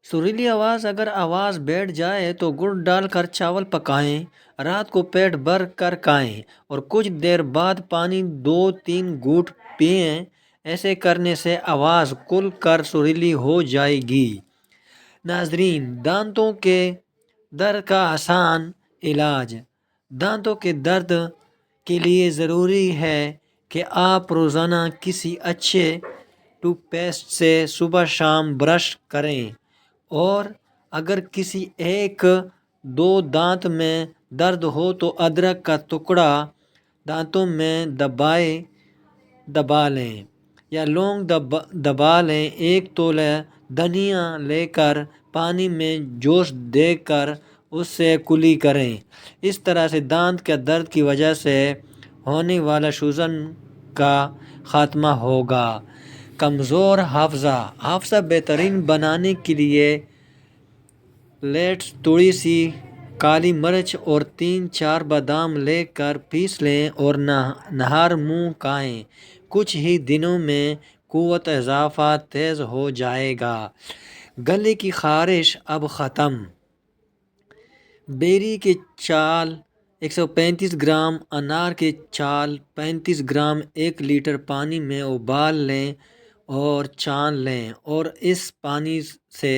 سریلی آواز اگر آواز بیٹھ جائے تو گڑ ڈال کر چاول پکائیں، رات کو پیٹ بھر کر کھائیں اور کچھ دیر بعد پانی 2-3 گھونٹ پئیں۔ ایسے کرنے سے آواز کھل کر سریلی ہو جائے گی۔ ناظرین، دانتوں کے درد کا آسان علاج۔ دانتوں کے درد کے لیے ضروری ہے کہ آپ روزانہ کسی اچھے ٹوتھ پیسٹ سے صبح شام برش کریں، اور اگر کسی 1-2 دانت میں درد ہو تو ادرک کا ٹکڑا دانتوں میں دبا لیں یا لونگ دبا لیں۔ 1 تولہ دھنیا لے کر پانی میں جوش دے کر اس سے کلی کریں۔ اس طرح سے دانت کے درد کی وجہ سے ہونے والا سوجن کا خاتمہ ہوگا۔ کمزور حافظہ بہترین بنانے کے لیے لیٹس تھوڑی سی کالی مرچ اور 3-4 بادام لے کر پیس لیں اور نہار منہ کھائیں۔ کچھ ہی دنوں میں قوت اضافہ تیز ہو جائے گا۔ گلے کی خارش اب ختم۔ بیری کے چھال 135 گرام، انار کے چھال 35 گرام 1 لیٹر پانی میں ابال لیں اور چھان لیں، اور اس پانی سے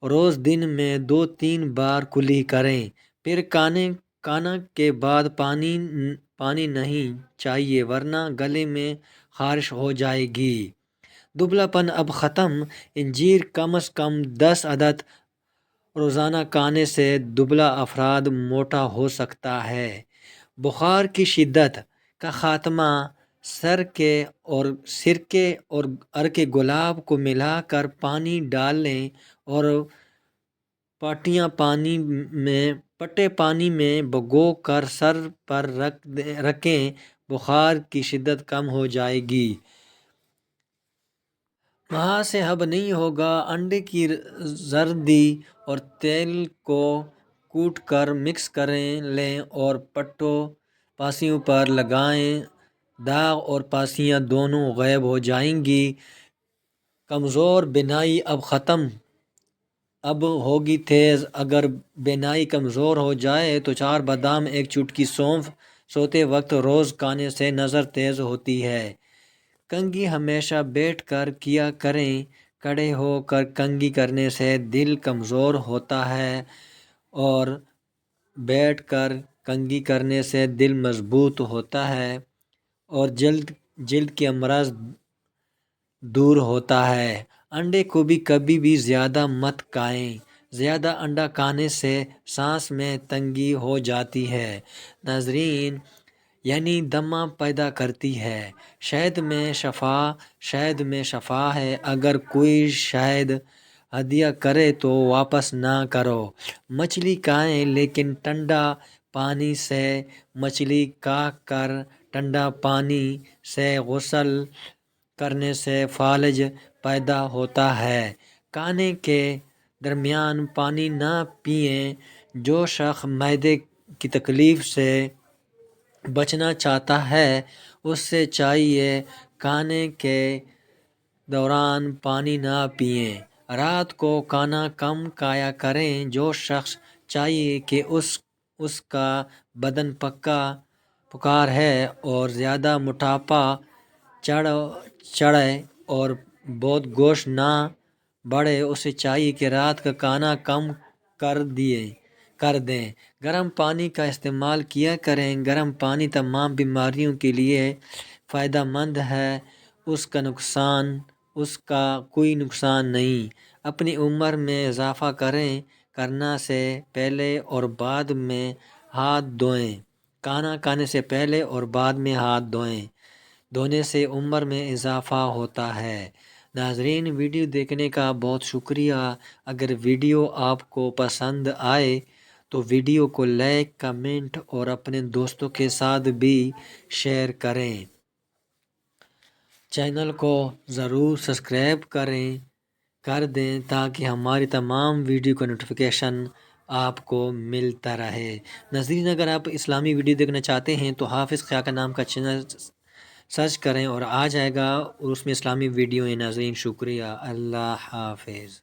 روز دن میں 2-3 بار کلی کریں۔ پھر کھانا کے بعد پانی نہیں چاہیے ورنہ گلے میں خارش ہو جائے گی۔ دبلا پن اب ختم۔ انجیر کم از کم 10 عدد روزانہ کھانے سے دبلا افراد موٹا ہو سکتا ہے۔ بخار کی شدت کا خاتمہ سرکے اور عرق گلاب کو ملا کر پانی ڈال لیں اور پٹے پانی میں بھگو کر سر پر رکھیں، بخار کی شدت کم ہو جائے گی۔ وہاں سے اب نہیں ہوگا۔ انڈے کی زردی اور تیل کو کوٹ کر مکس کر لیں اور پاسیوں پر لگائیں، داغ اور پاسیاں دونوں غائب ہو جائیں گی۔ کمزور بینائی اب ختم، اب ہوگی تیز۔ اگر بینائی کمزور ہو جائے تو 4 بادام 1 چٹکی سونف سوتے وقت روز کھانے سے نظر تیز ہوتی ہے۔ کنگھی ہمیشہ بیٹھ کر کیا کریں، کھڑے ہو کر کنگھی کرنے سے دل کمزور ہوتا ہے اور بیٹھ کر کنگھی کرنے سے دل مضبوط ہوتا ہے اور جلد کے امراض دور ہوتا ہے۔ انڈے کو بھی کبھی بھی زیادہ مت کھائیں، زیادہ انڈا کھانے سے سانس میں تنگی ہو جاتی ہے ناظرین، یعنی دمہ پیدا کرتی ہے۔ شہد میں شفا ہے۔ اگر کوئی شہد ہدیہ کرے تو واپس نہ کرو۔ مچھلی کھائیں لیکن ٹھنڈا پانی سے۔ مچھلی کھا کر ٹھنڈا پانی سے غسل کرنے سے فالج پیدا ہوتا ہے۔ کھانے کے درمیان پانی نہ پئیں۔ جو شخص معدے کی تکلیف سے بچنا چاہتا ہے اسے چاہیے کھانے کے دوران پانی نہ پئیں۔ رات کو کھانا کم کھایا کریں۔ جو شخص چاہیے کہ اس کا بدن پکار ہے اور زیادہ موٹاپا چڑھے اور بہت گوشت نہ بڑھے، اسے چاہیے کہ رات کا کھانا کم کر دیں۔ گرم پانی کا استعمال کیا کریں۔ گرم پانی تمام بیماریوں کے لیے فائدہ مند ہے، اس کا کوئی نقصان نہیں۔ اپنی عمر میں اضافہ کرنا سے پہلے اور بعد میں ہاتھ دھوئیں۔ کھانا کھانے سے پہلے اور بعد میں ہاتھ دھونے سے عمر میں اضافہ ہوتا ہے۔ ناظرین، ویڈیو دیکھنے کا بہت شکریہ۔ اگر ویڈیو آپ کو پسند آئے تو ویڈیو کو لائک، کمنٹ اور اپنے دوستوں کے ساتھ بھی شیئر کریں۔ چینل کو ضرور سبسکرائب کر دیں تاکہ ہماری تمام ویڈیو کا نوٹیفیکیشن آپ کو ملتا رہے۔ ناظرین، اگر آپ اسلامی ویڈیو دیکھنا چاہتے ہیں تو حافظ خاقہ نام کا چینل سرچ کریں اور آ جائے گا، اور اس میں اسلامی ویڈیو ہیں۔ ناظرین، شکریہ۔ اللہ حافظ۔